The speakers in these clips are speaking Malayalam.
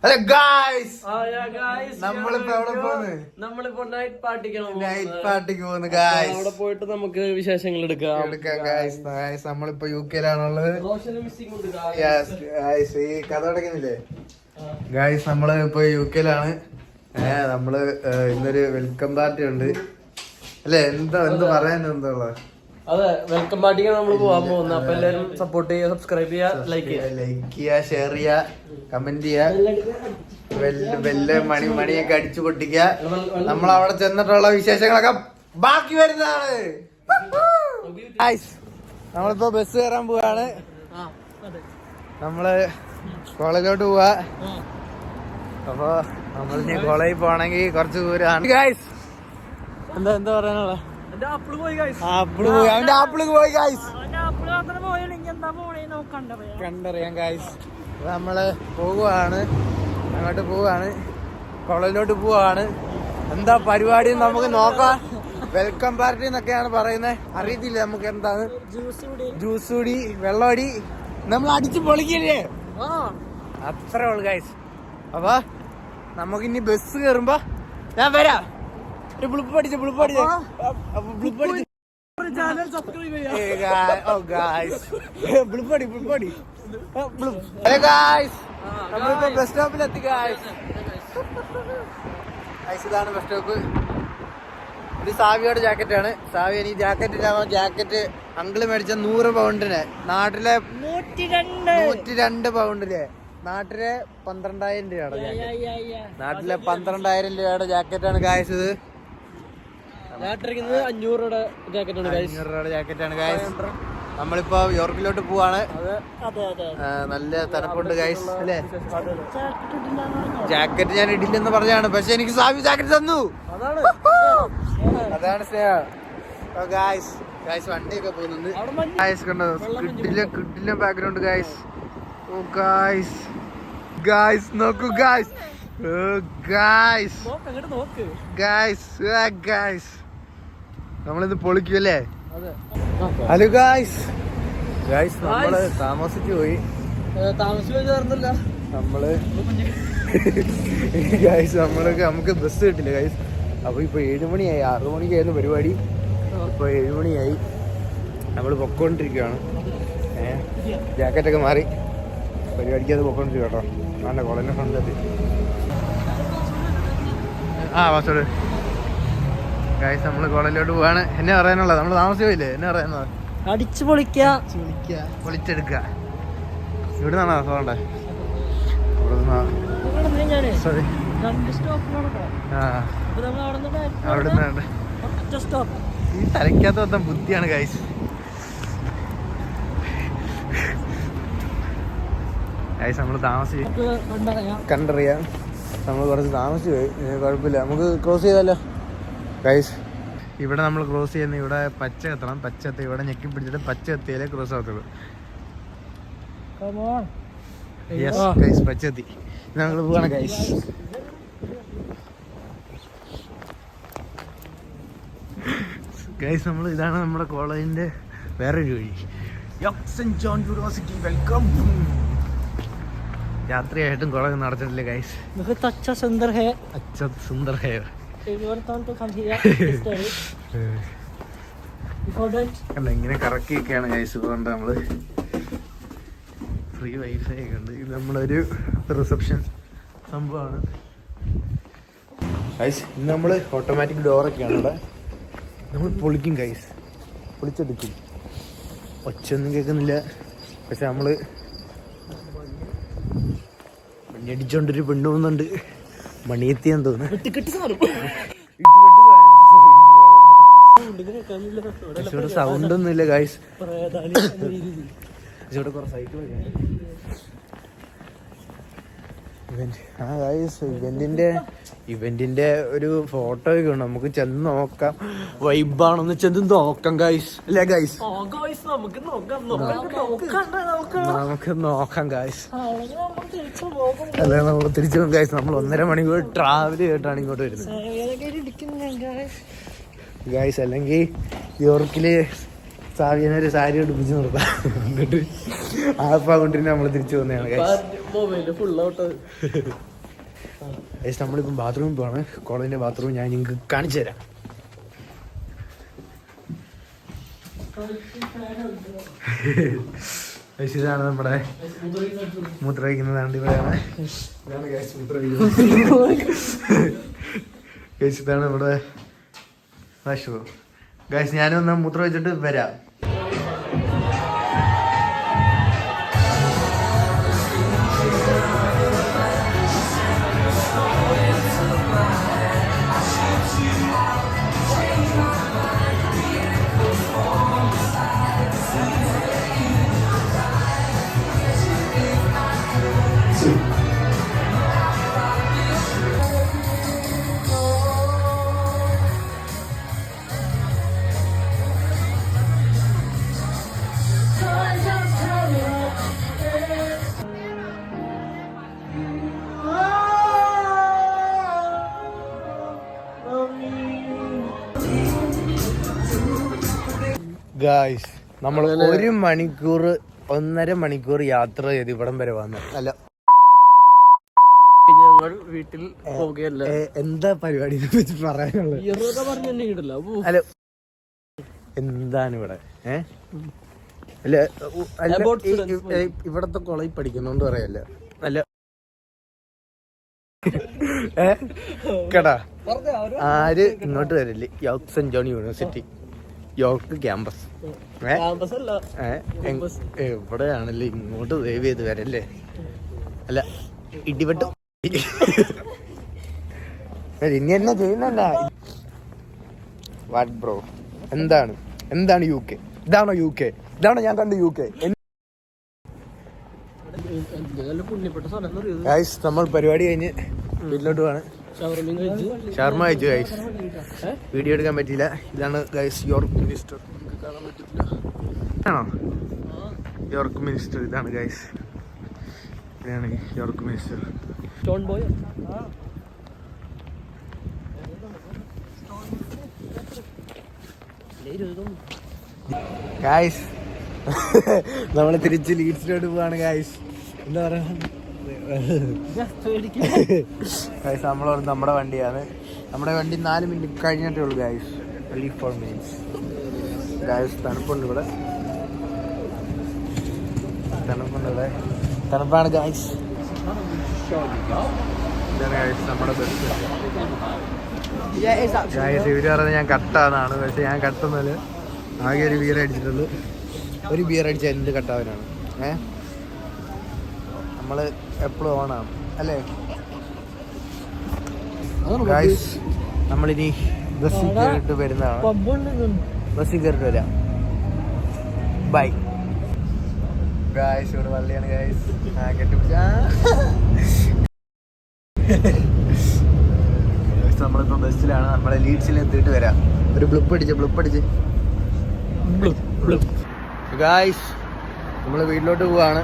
ഹലോ ഗായ്സ്, നമ്മളിപ്പോ നൈറ്റ് പാർട്ടിക്ക് പോകുന്നു ഗായ്സ്. അവിടെ പോയിട്ട് നമുക്ക് വിശേഷങ്ങൾ എടുക്കാം ഗായ്സ്. നമ്മളിപ്പോ UK-ലാണുള്ളത്. ഈ കഥ അടയ്ക്കുന്നില്ലേ ഗായ്സ്? നമ്മള് ഇപ്പൊ UK-ലാണ്. നമ്മള് ഇന്നൊരു വെൽക്കം പാർട്ടി ഉണ്ട് അല്ലെ? എന്ത് പറയാനെന്താ ഉള്ളത്? അതെ, വെൽക്കം പാർട്ടിക്ക് നമ്മൾ പോകാൻ പോകുന്നത്. അപ്പൊ എല്ലാവരും സപ്പോർട്ട് ചെയ്യുക, സബ്സ്ക്രൈബ് ചെയ്യുക, ലൈക്ക് ചെയ്യുക, ഷെയർ ചെയ്യുക, കമന്റ് ചെയ്യുക, മണിയൊക്കെ അടിച്ചു പൊട്ടിക്കുക. നമ്മൾ അവിടെ ചെന്നിട്ടുള്ള വിശേഷങ്ങളൊക്കെ ബാക്കി വരുന്നതാണ്. നമ്മളിപ്പോ ബസ് കയറാൻ പോവാണ്. നമ്മള് കോളേജിലോട്ട് പോവാ. അപ്പൊ നമ്മൾ ഇനി കോളേജിൽ പോണെങ്കിൽ കുറച്ച് ദൂരമാണ് ഗായ്സ്. എന്താ പറയാനുള്ള? കണ്ടറിയാം ഗായ്സ്. നമ്മള് പോവാണ്, അങ്ങോട്ട് പോവാണ്, കോളേജിലോട്ട് പോവാണ്. എന്താ പരിപാടി നമുക്ക് നോക്കാം. വെൽക്കം പാർട്ടി എന്നൊക്കെയാണ് പറയുന്നത്. അറിയത്തില്ല നമുക്ക് എന്താണ്. ജ്യൂസ് കുടി, വെള്ളമടി, നമ്മൾ അടിച്ചു പൊളിക്കില്ലേ, അത്രേ ഉള്ളു ഗായ്സ്. അപ്പൊ നമുക്കിനി ബസ് കയറുമ്പോ ഞാൻ വരാം. ഗായ്സ് നമ്മളിപ്പോ ബസ് സ്റ്റോപ്പിലെത്തി ഗായ്സ്. ഇതാണ് ബസ് സ്റ്റോപ്പ്. ഇത് സാവിയുടെ ജാക്കറ്റാണ്. സാവി എനിക്ക് ജാക്കറ്റ് ഇടാൻ ജാക്കറ്റ് അങ്കിള് മേടിച്ച 100 പൗണ്ടിന്, നാട്ടിലെ 102 പൗണ്ടില്, നാട്ടിലെ 12,000 രൂപയാണ് ജാക്കറ്റ്. നാട്ടിലെ 12,000 രൂപയുടെ ജാക്കറ്റാണ് ഗായ്സ്. ഇത് 500 രൂപയുടെ ജാക്കറ്റാണ് ഗായ്സ്. നമ്മളിപ്പോ യോർക്കിലോട്ട് പോവാണ്. നല്ല തണുപ്പുണ്ട് ഗായ്സ് അല്ലേ? ജാക്കറ്റ് ഞാൻ ഇടില്ലെന്ന് പറഞ്ഞാണ്, പക്ഷെ എനിക്ക് സാവി ജാക്കറ്റ് തന്നു. അതാണ് സ്നേഹം. ഗായ്സ് വണ്ടിയൊക്കെ പോകുന്നുണ്ട് ഗായ്സ്. കണ്ടോ കിട്ടില്ല ബാക്ക്ഗ്രൗണ്ട് ഗായ്സ്. ഓ ഗായ്സ് നോക്കൂ ഗായ്സ്. നമ്മളിന്ന് പൊളിക്കുമല്ലേ? Hello guys. നമ്മള് താമസിച്ചു പോയി. നമ്മള് ഗായ്സ് നമുക്ക് ബസ് കിട്ടില്ല ഗായ്സ്. അപ്പൊ ഇപ്പൊ 7 മണിയായി. 6 മണിക്കായിരുന്നു പരിപാടി. ഇപ്പൊ 7 മണിയായി. നമ്മള് പൊക്കോണ്ടിരിക്കുകയാണ്. ജാക്കറ്റൊക്കെ മാറി പരിപാടിക്കത് പൊക്കോണ്ടിരിക്കുക കേട്ടോ. നല്ല കോളേജിന്റെ ഫ്രണ്ടിലെത്തി. വാസോട് ഗായ്സ്, നമ്മള് കോളേജിലോട്ട് പോവാണ്. എന്നെ പറയാനുള്ളത്, നമ്മള് താമസിച്ചു പോയില്ലേ? എന്നെ പറയുന്നത് അടിച്ചു പൊളിക്കുക, പൊളിച്ചെടുക്കുക. ഇവിടെ നിന്നാണോ പോകണ്ടേ? സോറി, അവിടുന്ന് ഈ തലയ്ക്കകത്ത് മൊത്തം ബുദ്ധിയാണ് ഗായ്സ്. ഗായ്സ് നമ്മള് കണ്ടറിയാം. നമ്മൾ കുറച്ച് താമസിച്ചു പോയി. കുഴപ്പമില്ല, നമുക്ക് ക്രോസ് ചെയ്താലോ ഗൈസ്. ഇവിടെ നമ്മൾ ക്രോസ് ചെയ്യുന്ന ഇവിടെ പച്ച എത്തണം. പച്ചത്തി ഇവിടെ ഞെക്കി പിടിച്ചിട്ട് പച്ച എത്തിയാലേ ക്രോസ് ആകത്തുള്ളൂ. യെസ് ഗൈസ്, പച്ചെത്തി. ഞങ്ങൾ പോവാണ് ഗൈസ്. ഗൈസ് ഇതാണ് നമ്മുടെ കോളേജിന്റെ വേറൊരു വഴി. Saint John university welcome. രാത്രിയായിട്ടും കോളേജ് നടത്തിട്ടില്ല ഗൈസ്. സുന്ദർ ഹെയർ അല്ല, ഇങ്ങനെ കറക്കിയൊക്കെയാണ് ഗൈസ്. അതുകൊണ്ട് നമ്മള് ഫ്രീ വൈഫൈ ഒക്കെ ഉണ്ട്. ഇത് നമ്മളൊരു റിസപ്ഷൻ സംഭവമാണ് ഗൈസ്. ഇന്ന് നമ്മള് ഓട്ടോമാറ്റിക് ഡോറൊക്കെയാണ് ഇവിടെ. നമ്മൾ പൊളിക്കും ഗൈസ്, പൊളിച്ചെടുക്കും. ഒച്ചയൊന്നും കേൾക്കുന്നില്ല, പക്ഷെ നമ്മള് മണിയടിച്ചോണ്ടൊരു പെണ്ണ് പോകുന്നുണ്ട്. മണിയെത്തിയാന്ന് തോന്നുന്നു. ഇവിടെ സൗണ്ട് ഒന്നും ഇല്ല ഗൈസ്. ഇവിടെ കുറെ സൈക്കിളൊക്കെ ഇവന്റിന്റെ ഒരു ഫോട്ടോ ഒക്കെ ഉണ്ട്. നമുക്ക് ചെന്ന് നോക്കാം. വൈബാണെന്ന് ചെന്ന് നോക്കാം ഗൈസ്. അല്ലേ ഗൈസ്? നമുക്ക് നോക്കാം ഗൈസ്. അല്ലെ നമ്മൾ തിരിച്ചു പോകും ഗൈസ്. നമ്മൾ 1.5 മണിക്കൂർ ട്രാവൽ ചെയ്തിട്ടാണ് ഇങ്ങോട്ട് വരുന്നത് ഗൈസ്. അല്ലെങ്കിൽ യോർക്കില് സാവിയനൊരു സാരി ഉടുപ്പിച്ച് നിർത്താം. എന്നിട്ട് ആപ്പാ കൊണ്ടിരുന്ന് നമ്മൾ തിരിച്ചു പോകുന്നതാണ് ഗൈസ്. ഗൈസ് നമ്മളിപ്പം ബാത്റൂമിൽ പോവാണ്. കോളേജിന്റെ ബാത്റൂം ഞാൻ നിങ്ങൾക്ക് കാണിച്ചു തരാം. ഇതാണ് നമ്മുടെ മൂത്രമൊഴിക്കുന്നതാണ്. ഇവിടെയാണ് ഇതാണ് ഗൈസ് മൂത്രമൊഴിക്കുന്നത്. ഗൈസ് ഇതാണ് നമ്മുടെ വാഷ്റൂം. ഗൈസ് ഞാനൊന്ന് മൂത്രം വെച്ചിട്ട് വരാം. ഗായ്സ് നമ്മൾ 1 മണിക്കൂർ 1.5 മണിക്കൂർ യാത്ര ചെയ്ത് ഇവിടം വരെ വന്നു. അല്ല ഞങ്ങൾ വീട്ടിൽ പോകുകയല്ല. എന്താ പരിപാടി പറയാനുള്ളത്? അല്ല എന്താണ് ഇവിടെ അല്ല ഇവിടത്തെ കോളേജ് പഠിക്കുന്നോണ്ട് പറയല്ല. അല്ല കേട്ടാ ആര് ഇങ്ങോട്ട് വരില്ലേ? York Saint John university York campus. എവിടെയാണല്ലേ ഇങ്ങോട്ട് ദയവ് ചെയ്ത് വരല്ലേ? അല്ല ഇടിവെട്ട് ഇനി എന്നാ ചെയ്യുന്നല്ല. വാട്ട് ബ്രോ എന്താണ് UK? ഇതാണോ UK? ഇതാണോ ഞാൻ കണ്ട UK? ഗൈസ് നമ്മൾ പരിപാടി കഴിഞ്ഞ് വീട്ടിലോട്ട് പോവാണ്. ഷവർമ കഴിച്ചു ഗൈസ്. വീഡിയോ എടുക്കാൻ പറ്റിയില്ല. ഇതാണ് ഗൈസ് യോർക്ക് മിനിസ്റ്റർ. കാണാൻ പറ്റത്തില്ല. ആണോ യോർക്ക് മിനിസ്റ്റർ? ഇതാണ് ഗൈസ്, ഇതാണ് യോർക്ക് മിനിസ്റ്റർ. ഗൈസ് നമ്മള് തിരിച്ച് ലീഡ്സിലോട്ട് പോവാണ് ഗൈസ്. എന്താ പറയാ ഗൈസ്, നമ്മുടെ വണ്ടിയാണ്. നമ്മുടെ വണ്ടി 4 മിനിറ്റ് കഴിഞ്ഞിട്ടേ ഉള്ളൂ ഗൈസ്. 4 minutes guys. തണുപ്പുണ്ട് ഇവിടെ, തണുപ്പാണ് ഗൈസ്. ഇതാണ് ഗൈസ് നമ്മുടെ ബസ്. ഗൈസ് ഇവര് പറഞ്ഞത് ഞാൻ കട്ടാന്നാണ്, പക്ഷെ ഞാൻ കട്ടുന്നില്ല. ആകെ ഒരു ബിയർ അടിച്ചിട്ടുള്ളൂ. ഒരു ബിയർ അടിച്ചാൽ എന്ത് കട്ടാവാനാണ്? നമ്മള് എപ്പോഴും ഓണാണ് അല്ലേ ഗൈസ്? നമ്മളിനി ബസ്സിൽ കയറിട്ട് വരുന്നതാണ്. ബസ്സിൽ കയറിട്ട് വരാം. Bye guys. ഇവിടെ വള്ളിയാണ് ഗൈസ്. നമ്മളിപ്പോ ബസ്സിലാണ്. നമ്മളെ ലീഡ്സിൽ എത്തിയിട്ട് വരാം. ഒരു ബ്ലിപ്പ് അടിച്ച് ഗൈസ്. നമ്മള് വീട്ടിലോട്ട് പോവാണ്.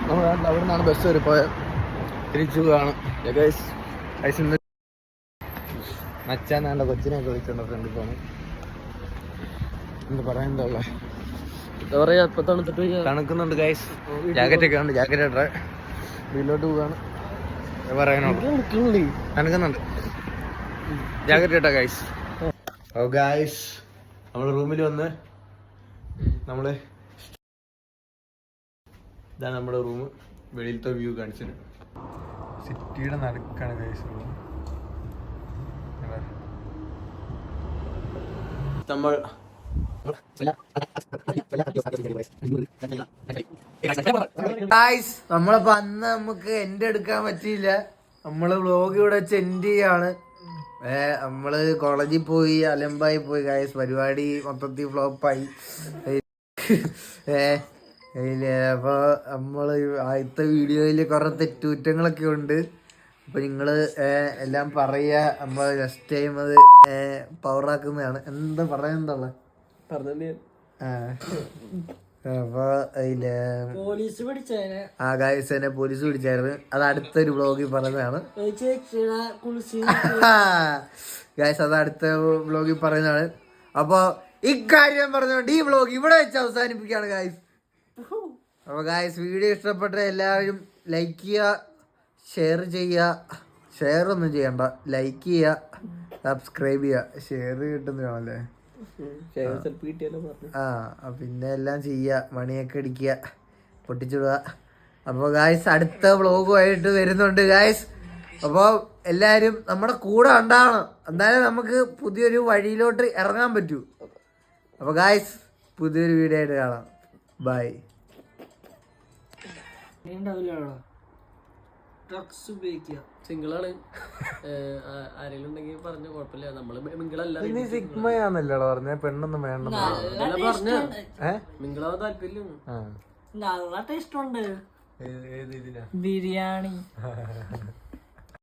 നമ്മൾ അവിടെ നിന്നാണ് ബസ് വരെ പോയത്. തിരിച്ചു പോവാണ് ഗൈസ്. ഗൈസ് ഇന്ന് മച്ചാൻ കൊച്ചിനെയൊക്കെ വിളിച്ചോണ്ട് ഫ്രണ്ടിൽ പോണ്. എന്താ പറയാൻ എന്താ പറയാ? ഇപ്പൊ തണുക്കുന്നുണ്ട് ഗൈസ്. ജാക്കറ്റ് ഒക്കെ ഉണ്ട്. ജാക്കറ്റ് ഇട്ടേ വീട്ടിലോട്ട് പോവാണ്. പറയാനുണ്ട്. തണുക്കുന്നുണ്ട്. ജാക്കറ്റ് ഇട്ടാ ഗൈസ്. ഓ ഗൈസ്, നമ്മള് റൂമിൽ വന്ന് ഇതാണ് നമ്മുടെ റൂം. വെളിയിലത്തെ വ്യൂ കാണിച്ചിട്ട് സിറ്റിയുടെ നടുക്കാണ് ഗൈസ് റൂം. നമ്മളിപ്പോ അന്ന് നമുക്ക് എൻഡ് എടുക്കാൻ പറ്റിയില്ല. നമ്മള് വ്ലോഗ് ഇവിടെ വെച്ച് എൻഡ് ചെയ്യാണ്. നമ്മള് കോളേജിൽ പോയി അലമ്പായി പോയി ഗൈസ്. പരിപാടി മൊത്തത്തിൽ ഫ്ലോപ്പായി. അപ്പൊ നമ്മള് ആദ്യത്തെ വീഡിയോയില് കുറെ തെറ്റുകുറ്റങ്ങളൊക്കെ ഉണ്ട്. അപ്പൊ നിങ്ങള് എല്ലാം പറയാ. നമ്മള് നെക്സ്റ്റ് ടൈം അത് പവറാക്കുന്നതാണ്. എന്താ പറയാനുള്ള അപ്പൊ ഗൈസ് എന്നെ പോലീസ് പിടിച്ചായിരുന്നു. അത് അടുത്തൊരു വ്ലോഗിൽ പറയുന്നതാണ് ഗൈസ്. അത് അടുത്ത വ്ലോഗിൽ പറയുന്നതാണ്. അപ്പൊ ഇക്കാര്യം പറഞ്ഞുകൊണ്ട് ഈ വ്ലോഗ് ഇവിടെ വെച്ച് അവസാനിപ്പിക്കുകയാണ് ഗൈസ്. അപ്പൊ ഗൈസ്, വീഡിയോ ഇഷ്ടപ്പെട്ട എല്ലാവരും ലൈക്ക് ചെയ്യുക, ഷെയർ ചെയ്യുക. ഷെയർ ഒന്നും ചെയ്യണ്ട, ലൈക്ക് ചെയ്യുക, സബ്സ്ക്രൈബ് ചെയ്യുക. ഷെയർ കിട്ടുന്നതാണല്ലേ. പിന്നെ എല്ലാം ചെയ്യുക, മണിയൊക്കെ അടിക്കുക, പൊട്ടിച്ചിടുക. അപ്പോൾ ഗായ്സ് അടുത്ത വ്ളോഗുമായിട്ട് വരുന്നുണ്ട് ഗായ്സ്. അപ്പോൾ എല്ലാവരും നമ്മുടെ കൂടെ ഉണ്ടാവണം, എന്നാലേ നമുക്ക് പുതിയൊരു വഴിയിലോട്ട് ഇറങ്ങാൻ പറ്റൂ. അപ്പോൾ ഗായ്സ് പുതിയൊരു വീഡിയോ ആയിട്ട് കാണാം. ബൈ. സിംഗിളാണ്, ആരെങ്കിലും ഉണ്ടെങ്കിൽ പറഞ്ഞ കുഴപ്പമില്ല. നമ്മള് മിങ്കിളല്ല, സിഗ്മയാന്നല്ലോ പറഞ്ഞ, പെണ്ണൊന്നും വേണ്ട പറഞ്ഞ മിങ്കിളാവാൻ താല്പര്യം. നല്ല ടേസ്റ്റ് ഉണ്ട് ബിരിയാണി.